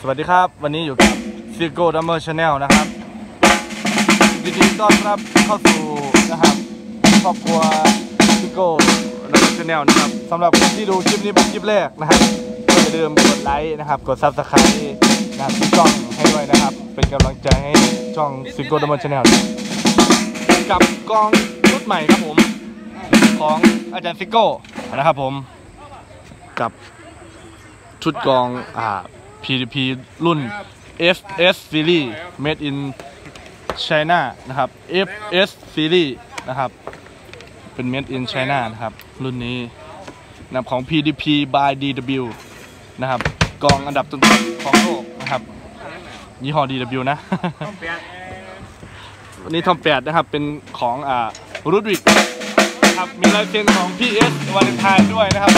สวัสดีครับวันนี้อยู่กับซิโก้ดัมเมอร์ชาแนลนะครับยินดีต้อนรับเข้าสู่นะครับครอบครัวซิโก้ดัมเมอร์ชาแนลนะครับสำหรับคนที่ดูคลิปนี้เป็นคลิปแรกนะครับก็อย่าลืมกดไลค์นะครับกดซับสไครต์นะครับที่ช่องให้ด้วยนะครับเป็นกำลังใจให้ช่องซิโก้ดัมเมอร์ชาแนลกับกองชุดใหม่ครับผมของอาจารย์ซิโก้นะครับผมกับชุดกองPDP รุ่น FS Series Made in China นะครับ FS Series นะครับเป็น Made in China นะครับรุ่นนี้นะครับของ PDP by DW นะครับกองอันดับต้นๆของโลกนะครับยี่ห้อ DW นะ วันนี้ทอม8นะครับเป็นของรูดวิกนะครับมีลายเซ็นของ PS วาเลนไทน์ด้วยนะครับ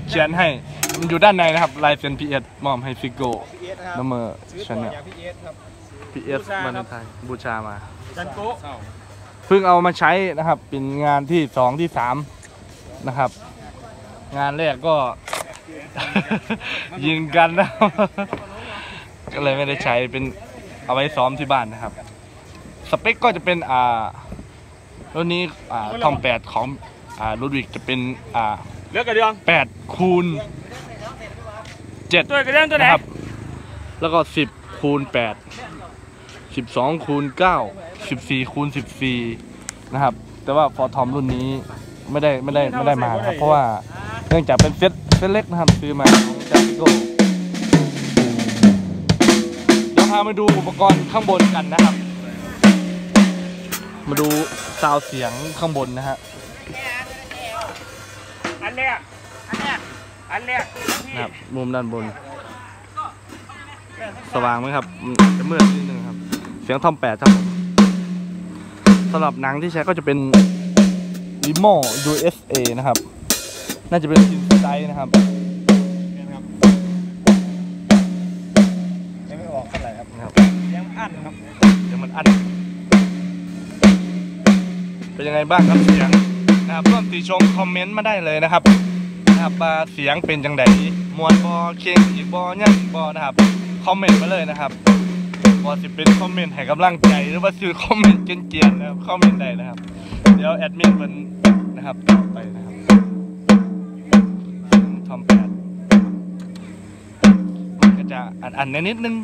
เขียนให้มันอยู่ด้านในนะครับลายเซ็น PS มอบให้ฟิโก้นัมเบอร์ชาแนล PS วาเลนไทน์บูชามาเพิ่งเอามาใช้นะครับเป็นงานที่2ที่3นะครับงานแรกก็ ยิงกันนะ ก็เลยไม่ได้ใช้เป็นเอาไว้ซ้อมที่บ้านนะครับสเปคก็จะเป็นรุ่นนี้ทอม8ของรูดวิกจะเป็นเลือกกระเดือง8คูณ7ตัวกระเดืองตัวไหนครับแล้วก็10คูณ8 12คูณ9 14คูณ14นะครับแต่ว่าฟอร์ทอมรุ่นนี้ไม่ได้มาครับเพราะว่าเนื่องจากเป็นเซตเล็กนะครับซื้อมาของจากซิโก้เดี๋ยวพามาดูอุปกรณ์ข้างบนกันนะครับมาดูซาวเสียงข้างบนนะฮะอันแรกนะครับมุมด้านบนสว่างไหมครับจะมืดนิดนึงครับเสียงทอม8ครับสำหรับหนังที่ใช้ก็จะเป็น Limo USA นะครับน่าจะเป็นซินไซด์นะครับยังไม่ออกเท่าไหร่ครับยังอั้นครับยังมันอั้นเป็นยังไงบ้างครับเสียงนะครับร่วมติชมคอมเมนต์มาได้เลยนะครับว่าเสียงเป็นจังไดมวนบอเคียงอีกบอเนี่ยบอนะครับคอมเมนต์มาเลยนะครับบอสิเป็นคอมเมนต์ให้กำลังใจหรือว่าซื้อคอมเมนต์เกลียนๆนะครับคอมเมนต์ได้นะครับเดี๋ยวแอดมินมันนะครับต่อไปนะครับทอม8มันก็จะอันนิดนึง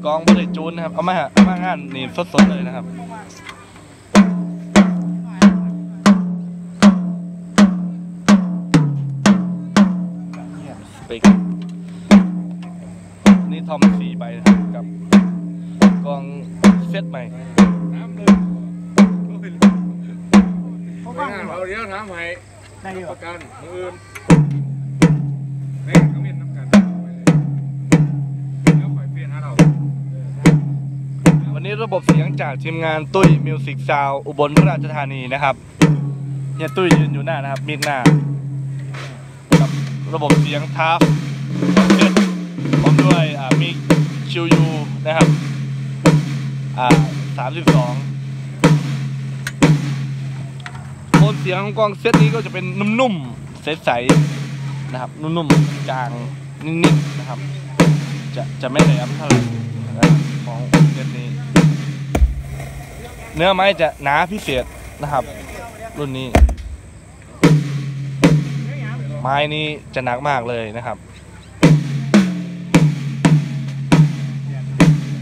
กองบริจูนนะครับเอามางานนี่สดๆเลยนะครับนี่ทอม4ใบกับกองเซตใหม่เอาเดี๋ยวถามให้ได้ประกันมืออื่นก็มีน้ำกันแล้วปล่อยเปลี่ยนให้เราวันนี้ระบบเสียงจากทีมงานตุ้ยมิวสิกซาวอุบลราชธานีนะครับเนี่ยตุ้ยยืนอยู่หน้านะครับมีหน้ากับระบบเสียงทัฟพร้อมด้วยมิกชิวยูนะครับ32โทนเสียงของกองเซตนี้ก็จะเป็นนุ่มๆใสๆนะครับนุ่มๆกลางนิ่มๆนะครับจะไม่แหลมเท่าไหร่ของเซตนี้เนื้อไม้จะหนาพิเศษนะครับรุ่นนี้ไม้นี้จะหนักมากเลยนะครับ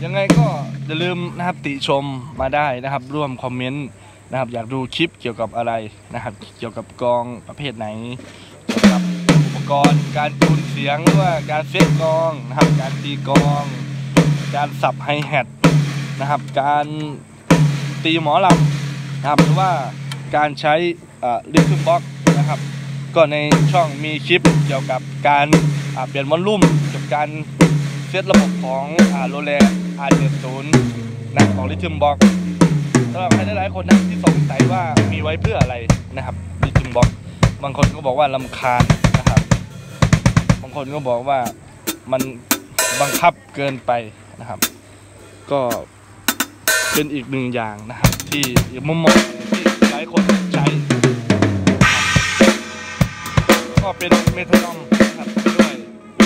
ยังไงก็อย่าลืมนะครับติชมมาได้นะครับร่วมคอมเมนต์นะครับอยากดูคลิปเกี่ยวกับอะไรนะครับเกี่ยวกับกองประเภทไหนเกี่ยวกับอุปกรณ์การจูนเสียงหรือว่าการเซตกองนะครับการตีกองการสับไฮแฮทนะครับการตีหมอลำนะครับหรือว่าการใช้ลิทึมบ็อกซ์นะครับก็ในช่องมีคลิปเกี่ยวกับการเปลี่ยนวอลลุ่มกับการเซตระบบของโรแลR70นะของลิทึมบ็อกซ์สำหรับใครหลายๆคนนะที่สงสัยว่ามีไว้เพื่ออะไรนะครับลิทึมบ็อกซ์บางคนก็บอกว่ารำคาญนะครับบางคนก็บอกว่ามันบังคับเกินไปนะครับก็เป็นอีกหนึ่งอย่างนะครับที่มุมมองที่หลายคนใช้ก็เป็นเมทานอมนะครับด้วย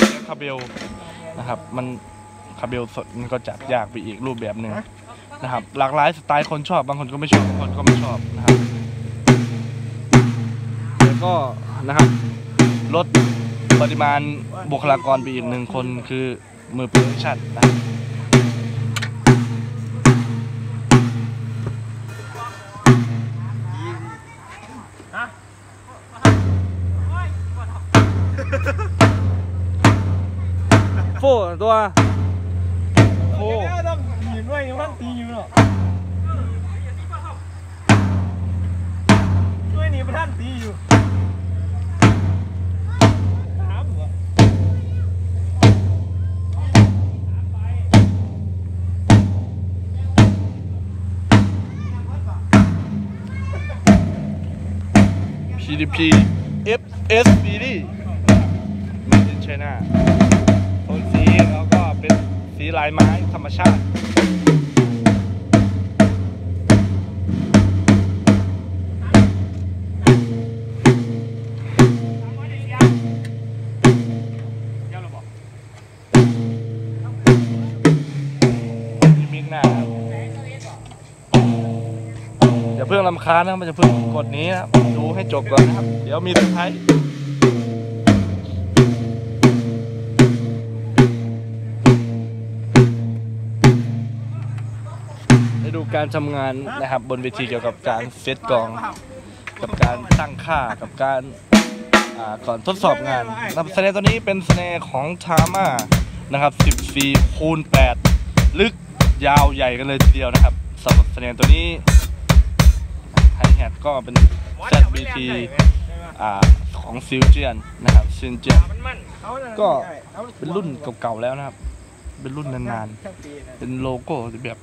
เสียงคาเบล นะครับมันคาเบลสดมันก็จัดยากไปอีกรูปแบบหนึ่งนะครับหลากหลายสไตล์คนชอบบางคนก็ไม่ชอบบางคนก็ไม่ชอบนะครับแล้วก็นะครับลดปริมาณบุคลากรไปอีก1 คนคือมือโปรดักชั่นนะโฟตัวโฟต้องยืนไว้มันตีอยู่เนาะด้วยนี่มันท่านตีอยู่PDP FS Series Made in China โทนสีแล้วก็เป็นสีลายไม้ธรรมชาติมิกหน้าอย่าเพิ่งรำคาญนะมันจะเพิ่งกดนี้นะดูให้จบก่อนนะครับเดี๋ยวมีเซอร์ไพรส์ให้ดูการทำงานนะครับบนเวทีเกี่ยวกับการเซตกองกับการตั้งค่ากับการก่อนทดสอบงานสแนร์ตัวนี้เป็นสแนร์ของทาม่านะครับ14x8ลึกยาวใหญ่กันเลยทีเดียวนะครับสำหรับสแนร์ตัวนี้ไฮแฮทก็เป็น ZBT ของซิลเจียนนะครับซิลเจียนก็เป็นรุ่นเก่าๆแล้วนะครับเป็นรุ่นนานๆเป็นโลโก้แบบ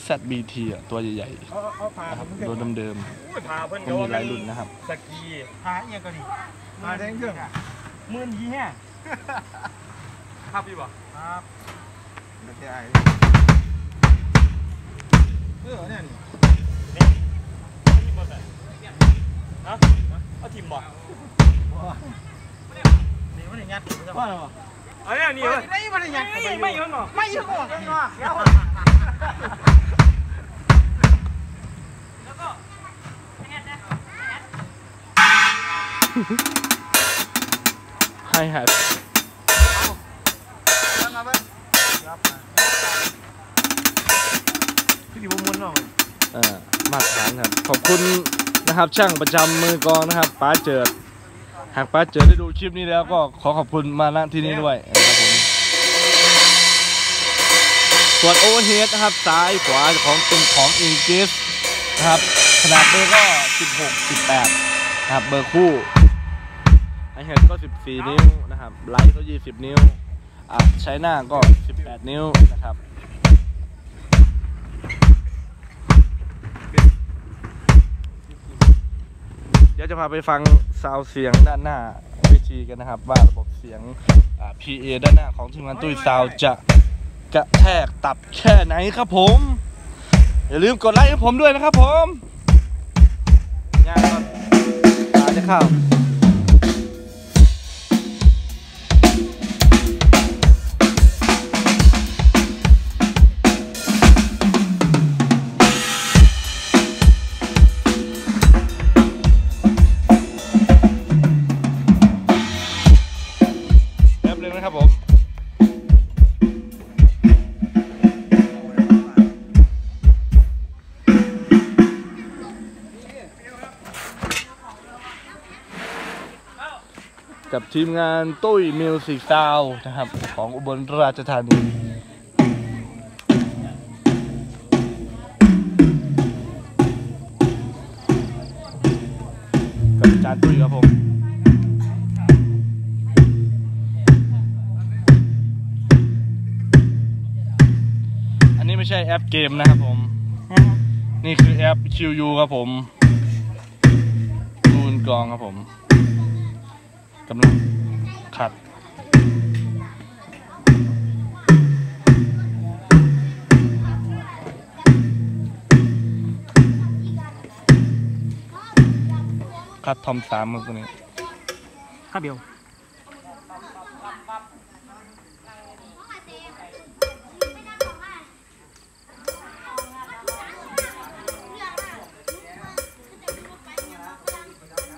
ZBT ตัวใหญ่ๆนะครับตัวเดิมๆก็มีหลายรุ่นนะครับสกีพาเอียงก็ดีพาแทงเครื่องมื่นยี่แห่ครับพี่บ่ครับไม่ใช่เนี่ยฮะเอาทีมบ่นี่มันยัดว่าหรอเอาเนี่ยนี่มันยัดไม่ยืนหรอไม่ยืนหรอแล้วก็ไฮแฮทพี่ดิบมุนหน่อยมาตรฐานครับขอบคุณนะครับช่างประจำมือกองนะครับป้าเจิดหากป้าเจิดได้ดูคลิปนี้แล้วก็ขอขอบคุณมาณที่นี้ด้วยนะครับผมส่วนโอเวอร์เฮดนะครับซ้ายขวาของเป็นของอิงกิสนะครับขนาดเบอร์ก็16 18นะครับเบอร์คู่ไอเฮดก็14 นิ้วนะครับไลท์ก็20 นิ้วใช้หน้าก็18 นิ้วนะครับเดี๋ยวจะพาไปฟังซาวเสียงด้านหน้าเวทีกันนะครับว่าระบบเสียงPA ด้านหน้าของทีมงานตุ้ยซาวจะกระแทกตับแค่ไหนครับผมอย่าลืมกดไลค์ให้ผมด้วยนะครับผมงานก่อนจะเข้าครับผมกับทีมงานตุ้ยมิวสิกซาวด์นะครับของอุบลราชธานีกับอาจารย์ตุ้ยครับผมไม่ใช่แอปเกมนะครับผมนี่คือแอป QU ครับผมดูนกลองครับผมกำลังขัดทอม3ครับตัวนี้ครับเดียว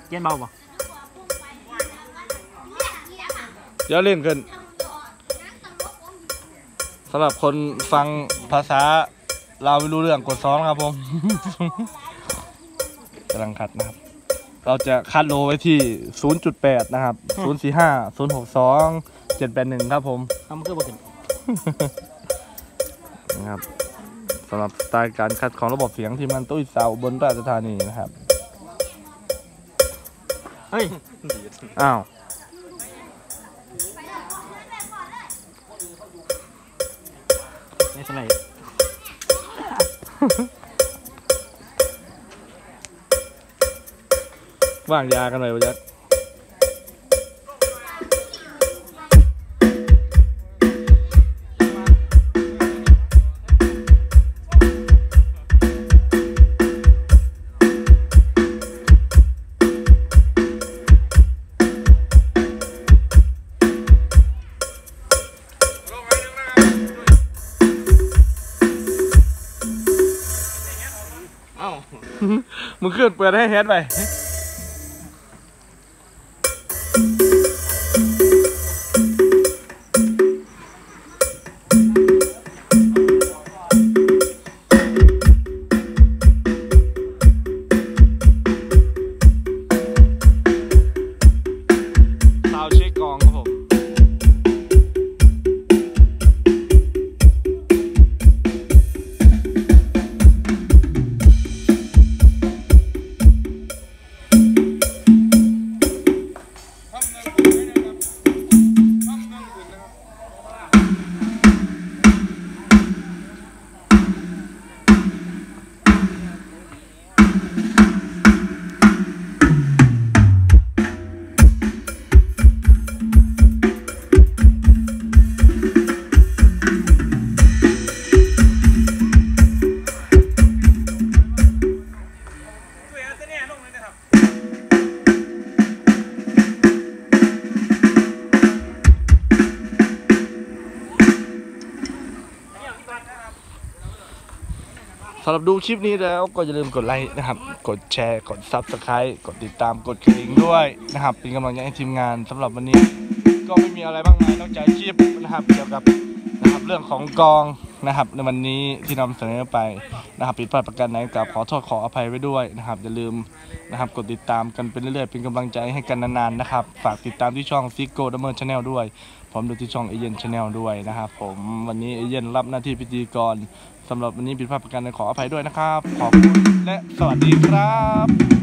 เย็นเบาป่ะ เดี๋ยวเล่นกันสำหรับคนฟังภาษาเราไม่รู้เรื่องกดซ้อนครับผม กำลังคัดนะครับเราจะคัดโลไว้ที่ 0.8 นะครับ 045 062 781 ครับผมทำเพื่อบ่ถึง นะครับสำหรับสไตล์การคัดของระบบเสียงที่มันตุ้ยเสาบนราชธานีนะครับ เฮ้ย อ้าว ไม่สไลด์ ว่างยากันหน่อยประยัดมึงขึ้นเปิดให้เฮดไปซาวด์เช็คกองครับผมสำหรับดูคลิปนี้แล้วก็อย่าลืมกดไลค์นะครับกดแชร์กด Subscribe กดติดตามกดกระดิ่งด้วยนะครับเป็นกำลังใจให้ทีมงานสำหรับวันนี้ก็ไม่มีอะไรมากมายนอกจากคลิปนะครับเกี่ยวกับนะครับเรื่องของกองนะครับในวันนี้ที่นำเสนอไปนะครับผิดพลาดประการใดกับขอโทษขออภัยไว้ด้วยนะครับอย่าลืมนะครับกดติดตามกันเป็นเรื่อยๆเป็นกำลังใจให้กันนานๆนะครับฝากติดตามที่ช่อง Zico Drummer Channel ด้วยพร้อมดูที่ช่องเอเย่น Channel ด้วยนะครับผมวันนี้เอเย่นรับหน้าที่พิธีกรสำหรับวันนี้ผิดพลาดประการใดขออภัยด้วยนะครับขอบคุณและสวัสดีครับ